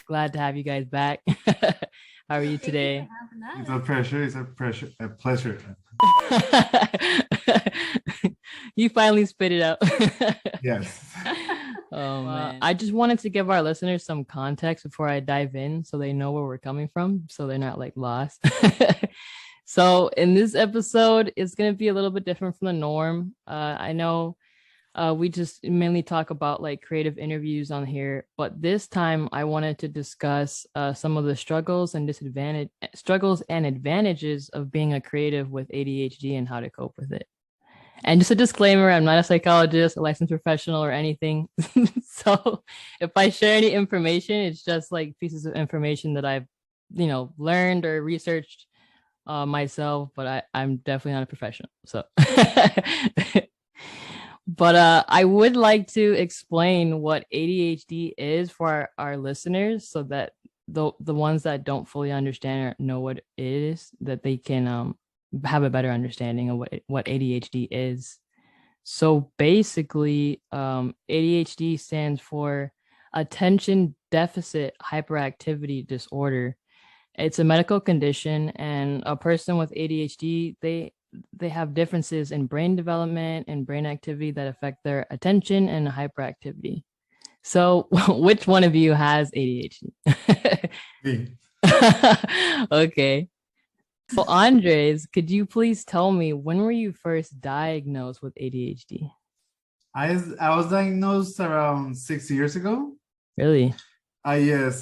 Glad to have you guys back. How are you Thank you today? for having It's us. a pressure. A pleasure. You finally spit it out. Yes. Oh man. I just wanted to give our listeners some context before I dive in so they know where we're coming from, so they're not like lost. So in this episode, it's gonna be a little bit different from the norm. I know we just mainly talk about like creative interviews on here, but this time I wanted to discuss some of the struggles and advantages of being a creative with ADHD and how to cope with it. And just a disclaimer, I'm not a psychologist, a licensed professional, or anything. So if I share any information, it's just like pieces of information that I've, learned or researched myself, but I'm definitely not a professional. So but I would like to explain what ADHD is for our listeners so that the ones that don't fully understand or know what it is, that they can have a better understanding of what ADHD is. So basically, ADHD stands for attention deficit hyperactivity disorder. It's a medical condition, and a person with ADHD, they have differences in brain development and brain activity that affect their attention and hyperactivity. So, which one of you has ADHD? Me. Okay. So, Andres, could you please tell me when were you first diagnosed with ADHD? I was diagnosed around 6 years ago. Really? Yes.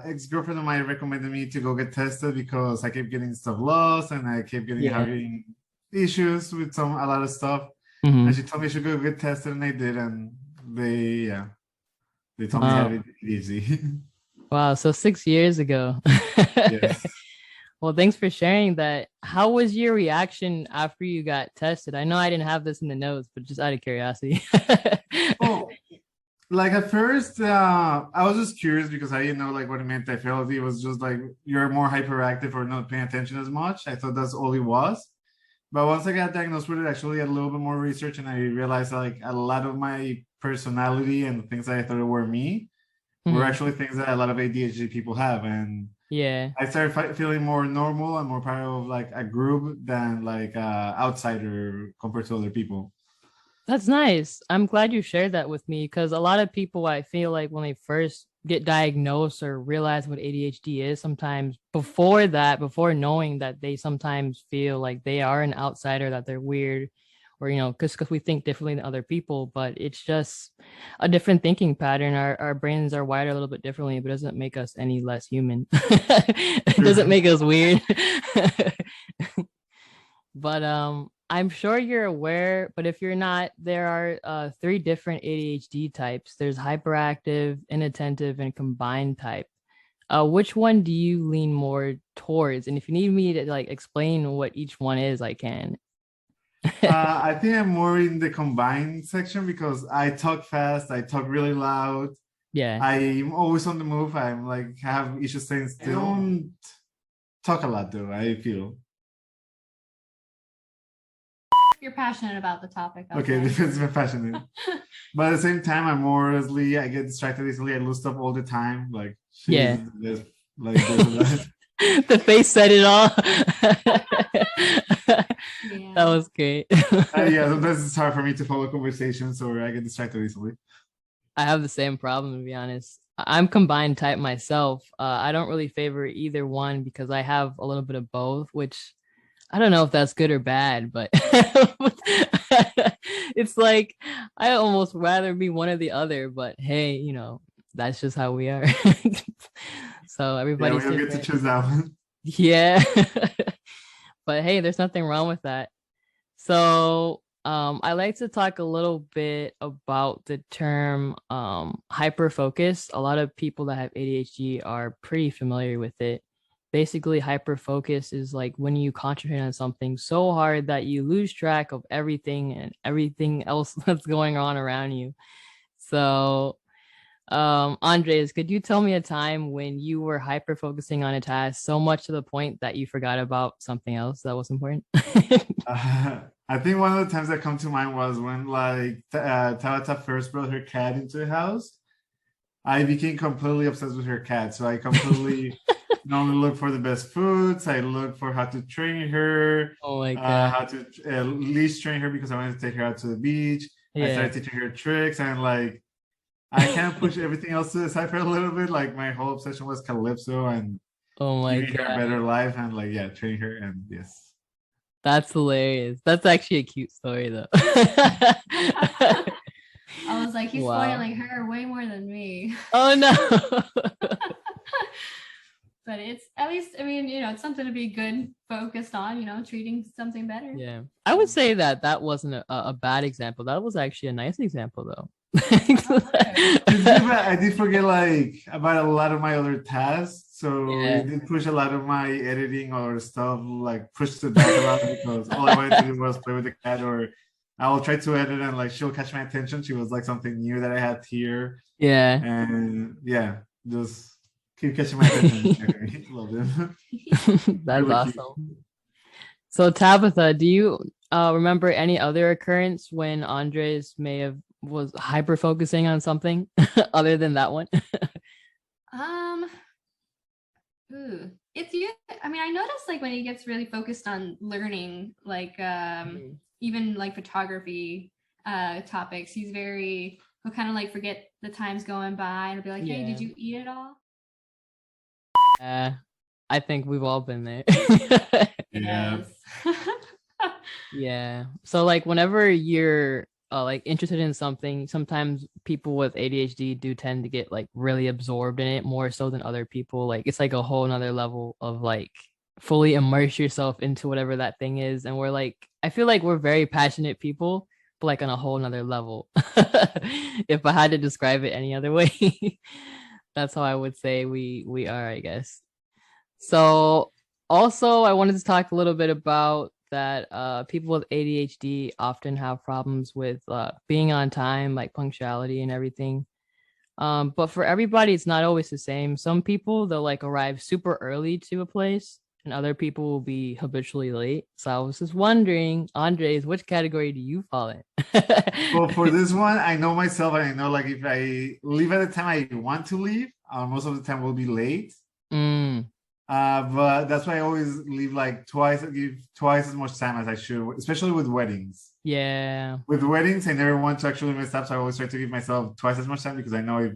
Ex-girlfriend of mine recommended me to go get tested because I kept getting stuff lost and I kept getting Yeah. having issues with a lot of stuff. Mhm. And she told me I should go get tested, and I did, and they told me I Wow. had ADHD. Wow. So 6 years ago. Yes. Well, thanks for sharing that. How was your reaction after you got tested? I know I didn't have this in the notes, but just out of curiosity. Oh, like at first, I was just curious because I didn't know like what it meant. I felt it was just like you're more hyperactive or not paying attention as much. I thought that's all it was. But once I got diagnosed with it, actually a little bit more research, and I realized like a lot of my personality and things that I thought were me were Mhm. actually things that a lot of ADHD people have. And Yeah. I started feeling more normal and more part of like a group than like outsider compared to other people. That's nice. I'm glad you shared that with me because a lot of people, I feel like when they first get diagnosed or realize what ADHD is, sometimes before that, before knowing that, they sometimes feel like they are an outsider, that they're weird, or, because we think differently than other people, but it's just a different thinking pattern. Our brains are wired a little bit differently, but it doesn't make us any less human. It doesn't make us weird. But I'm sure you're aware, but if you're not, there are three different ADHD types. There's hyperactive, inattentive, and combined type. Which one do you lean more towards? And if you need me to like explain what each one is, I can. I think I'm more in the combined section because I talk fast, I talk really loud, Yeah. I'm always on the move. I'm like have issues staying still. I don't talk a lot though, I feel. You're passionate about the topic. Okay, depends if I'm passionate. But at the same time, I'm more easily, I get distracted easily, I lose stuff all the time. Like Yeah. like this The face said it all. Yeah. That was great. yeah, sometimes it's hard for me to follow conversations or I get distracted easily. I have the same problem, to be honest. I'm combined type myself. I don't really favor either one because I have a little bit of both, which I don't know if that's good or bad, but it's like I almost rather be one or the other, but hey, that's just how we are. So Yeah, we everybody's don't get to different. choose that one. Yeah. But hey, there's nothing wrong with that. So I like to talk a little bit about the term hyper focus. A lot of people that have ADHD are pretty familiar with it. Basically, hyper focus is like when you concentrate on something so hard that you lose track of everything and everything else that's going on around you. So Andres, could you tell me a time when you were hyper focusing on a task so much to the point that you forgot about something else that was important? I think one of the times that come to mind was when like Tabitha first brought her cat into the house, I became completely obsessed with her cat. So I completely not only look for the best foods, I look for how to train her, Oh my god. how to leash train her because I wanted to take her out to the beach. I Yeah. started teaching her tricks, and like I kind of pushed everything else to the side for a little bit. Like my whole obsession was Calypso and Oh my giving her a god. better life, and like yeah, training her, and yes. That's hilarious. That's actually a cute story though. I was like, he's Wow. spoiling her way more than me. Oh no. But it's at least, I mean, it's something to be good, focused on, treating something better. Yeah. I would say that wasn't a bad example. That was actually a nice example though. I did forget like about a lot of my other tasks, so Yeah. it did push a lot of my editing or stuff, like pushed it back a lot because all I wanted to do was play with the cat, or I will try to edit and like she'll catch my attention. She was like something new that I had here, Yeah. and yeah, just keep catching my attention. Love them. That's Really awesome. cute. So Tabitha, do you remember any other occurrence when Andres was hyper focusing on something other than that one? It's you. I mean, I noticed like when he gets really focused on learning, like even like photography topics, he'll kind of like forget the time's going by and he'll be like, hey, did you eat it all? I think we've all been there. Yeah. Yeah. So like whenever you're like interested in something, sometimes people with ADHD do tend to get like really absorbed in it more so than other people. Like it's like a whole nother level of like fully immerse yourself into whatever that thing is. And we're like, I feel like we're very passionate people, but like on a whole nother level. If I had to describe it any other way, that's how I would say we are, I guess. So also I wanted to talk a little bit about that people with ADHD often have problems with being on time, like punctuality and everything. But for everybody, it's not always the same. Some people they'll like arrive super early to a place, and other people will be habitually late. So I was just wondering, Andres, which category do you fall in? Well, for this one, I know myself, and I know like if I leave at the time I want to leave, most of the time will be late. Mm, But that's why I always leave like give twice as much time as I should, especially with weddings. yeah. With weddings, I never want to actually mess up, so I always try to give myself twice as much time because I know if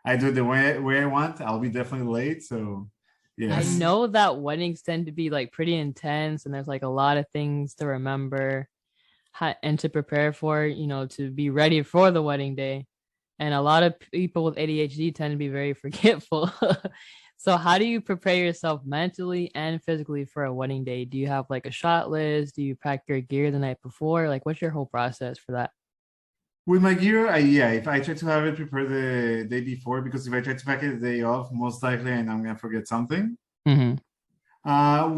I do it the way I want, I'll be definitely late. So, I yes. know that weddings tend to be like pretty intense and there's like a lot of things to remember and to prepare for, to be ready for the wedding day. And a lot of people with ADHD tend to be very forgetful. So how do you prepare yourself mentally and physically for a wedding day? Do you have like a shot list? Do you pack your gear the night before? Like what's your whole process for that? With my gear, if I try to have it prepared the day before, because if I try to pack it the day off, most likely I know I'm gonna forget something. Mm-hmm.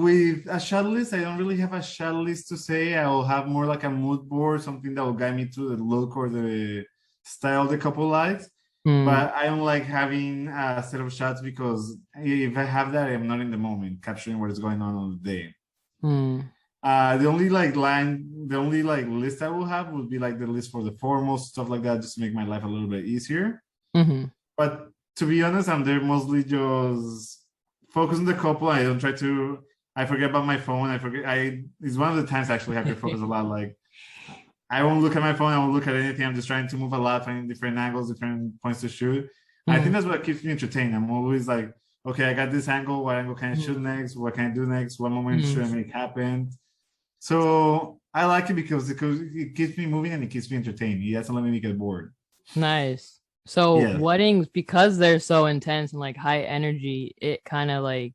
With a shot list, I don't really have a shot list to say. I will have more like a mood board, something that will guide me to the look or the style of the couple lights. But I don't like having a set of shots because if I have that, I'm not in the moment capturing what is going on the day. The only list I will have would be like the list for the foremost stuff like that, just to make my life a little bit easier. Mm-hmm. But to be honest, I'm there mostly just focus on the couple. I don't try to. I forget about my phone. It's one of the times I actually have to focus a lot. Like I won't look at my phone. I won't look at anything. I'm just trying to move a lot, finding different angles, different points to shoot. I think that's what keeps me entertained. I'm always like, okay, I got this angle. What angle can I shoot next? What can I do next? What moment should I make happen? So I like it because it keeps me moving and it keeps me entertained. It doesn't let me get bored. Nice. So Yeah. weddings, because they're so intense and like high energy, it kind of like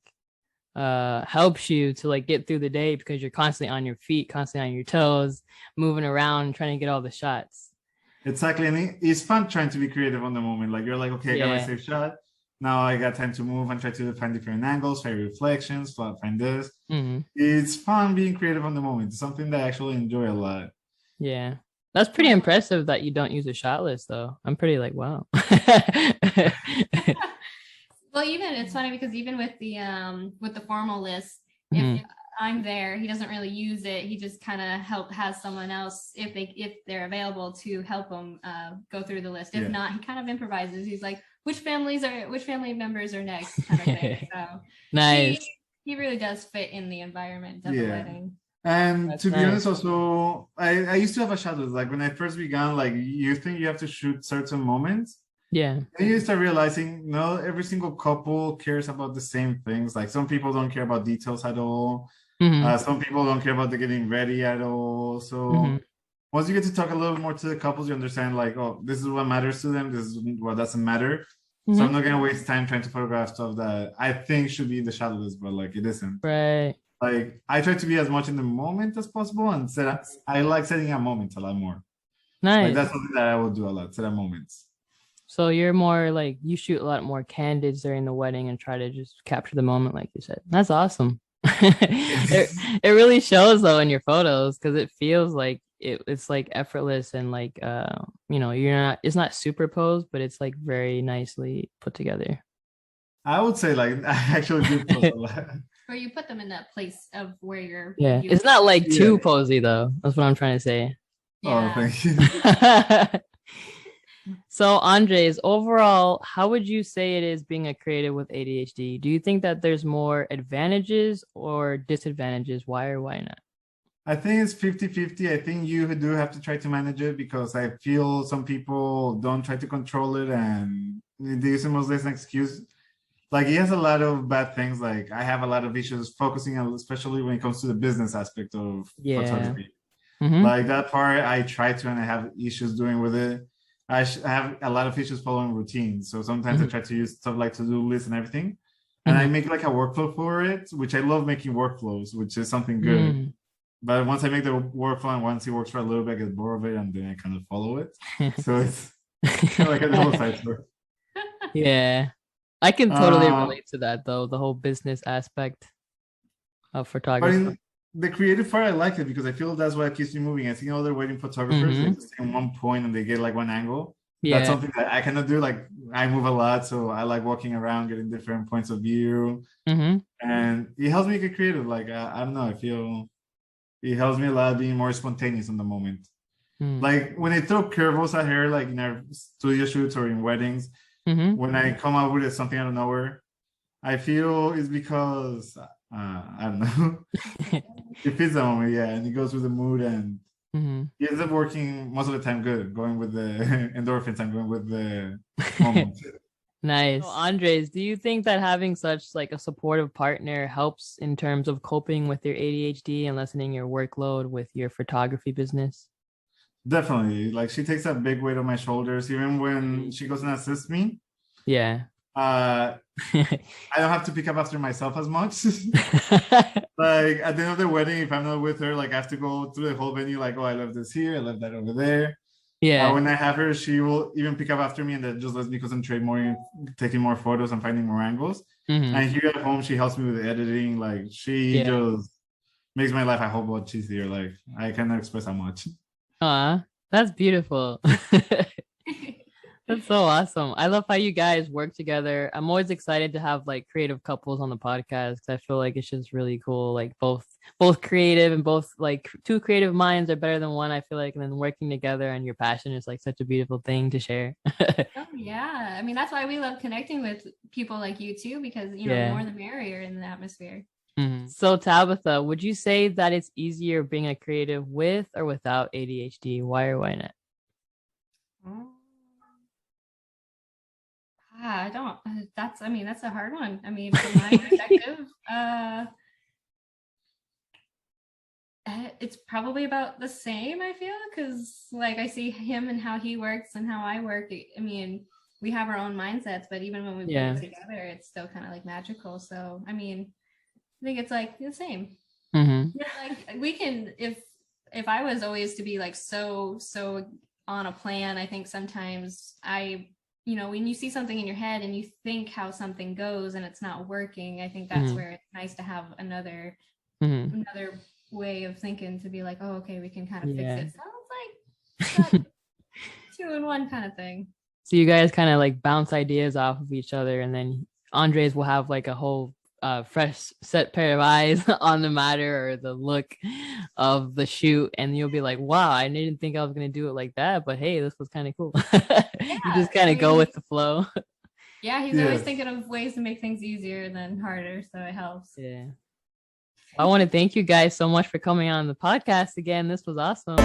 helps you to like get through the day because you're constantly on your feet, constantly on your toes, moving around, trying to get all the shots. Exactly. And it's fun trying to be creative on the moment. Like you're like, okay, I got my safe shot. Now I got time to move and try to find different angles, find reflections, find this. It's fun being creative on the moment. It's something that I actually enjoy a lot. Yeah. That's pretty impressive that you don't use a shot list though. I'm pretty like, wow. Well, even it's funny because even with the formal list, if I'm there, he doesn't really use it. He just kind of has someone else if they're available to help him go through the list. If not, he kind of improvises. He's like, which family members are next kind of thing. So nice. He really does fit in the environment of the wedding. And That's to be nice. honest, also, I used to have a shadow. Like when I first began, like you think you have to shoot certain moments. Yeah. And you start realizing, no, every single couple cares about the same things. Like some people don't care about details at all. Some people don't care about the getting ready at all. So once you get to talk a little more to the couples, you understand like, oh, this is what matters to them. This is what doesn't matter. So I'm not going to waste time trying to photograph stuff that I think should be the shadow list, but like it isn't. Right. Like I try to be as much in the moment as possible, and I like setting up moments a lot more. Nice. Like that's something that I will do a lot, set up moments. So you're more like you shoot a lot more candids during the wedding and try to just capture the moment, like you said. That's awesome. it really shows though in your photos because it feels like it's like effortless and like it's not superposed, but it's like very nicely put together. I would say like I actually do post a lot. Or you put them in that place of where you're. It's not like too posy though. That's what I'm trying to say. Yeah. Oh, thank you. So Andres, overall, how would you say it is being a creative with ADHD? Do you think that there's more advantages or disadvantages? Why or why not? I think it's 50-50. I think you do have to try to manage it because I feel some people don't try to control it and they use it mostly as an excuse. Like he has a lot of bad things. Like I have a lot of issues focusing on, especially when it comes to the business aspect of photography. Like that part I try to, and I have issues doing with it. I have a lot of issues following routines. So sometimes I try to use stuff like to-do lists and everything. And I make like a workflow for it, which I love making workflows, which is something good. But once I make the workflow and once it works for a little bit, I get bored of it and then I kind of follow it. So it's kind of like a double side story. Yeah. I can totally relate to that though, the whole business aspect of photography. But the creative part, I like it because I feel that's what keeps me moving. I see other wedding photographers, they just stay in one point and they get like one angle. Yeah. That's something that I cannot do. Like I move a lot, so I like walking around, getting different points of view. And it helps me get creative. Like, I don't know, I feel it helps me a lot being more spontaneous in the moment. Like when I throw curveballs at her, like in our studio shoots or in weddings, when I come up with something out of nowhere, I feel it's because I don't know. It fits the moment, yeah, and it goes with the mood, and it ends up working most of the time good. Going with the endorphins, I'm going with the moment. Nice. So Andres, do you think that having such like a supportive partner helps in terms of coping with your ADHD and lessening your workload with your photography business? Definitely. Like she takes a big weight on my shoulders, even when she goes and assists me. Yeah. I don't have to pick up after myself as much. Like at the end of the wedding, if I'm not with her, like I have to go through the whole venue, like, oh, I left this here, I left that over there. Yeah. When I have her, she will even pick up after me, and that just lets me concentrate more in taking more photos and finding more angles. And here at home, she helps me with the editing. Like she just makes my life a whole lot easier. Like I cannot express how much. That's beautiful. That's so awesome. I love how you guys work together. I'm always excited to have like creative couples on the podcast because I feel like it's just really cool. Like both creative and both like two creative minds are better than one, I feel like. And then working together and your passion is like such a beautiful thing to share. Oh yeah. I mean, that's why we love connecting with people like you too, because the more the merrier in the atmosphere. So Tabitha, would you say that it's easier being a creative with or without ADHD? Why or why not? I don't. That's a hard one. I mean, from my perspective, it's probably about the same. I feel because like I see him and how he works and how I work. I mean, we have our own mindsets, but even when we work together, it's still kind of like magical. So I mean, I think it's like the same. Like we can, if I was always to be like so on a plan, I think sometimes when you see something in your head and you think how something goes and it's not working, I think that's where it's nice to have another way of thinking to be like, oh, okay, we can kind of fix it. So it's like 2-in-1 kind of thing. So you guys kind of like bounce ideas off of each other, and then Andres will have like a whole fresh set pair of eyes on the matter or the look of the shoot, and you'll be like, wow, I didn't think I was gonna do it like that, but hey, this was kind of cool. You just kind of go with the flow. Yeah, he's always thinking of ways to make things easier than harder, so it helps. Yeah. I want to thank you guys so much for coming on the podcast again. This was awesome.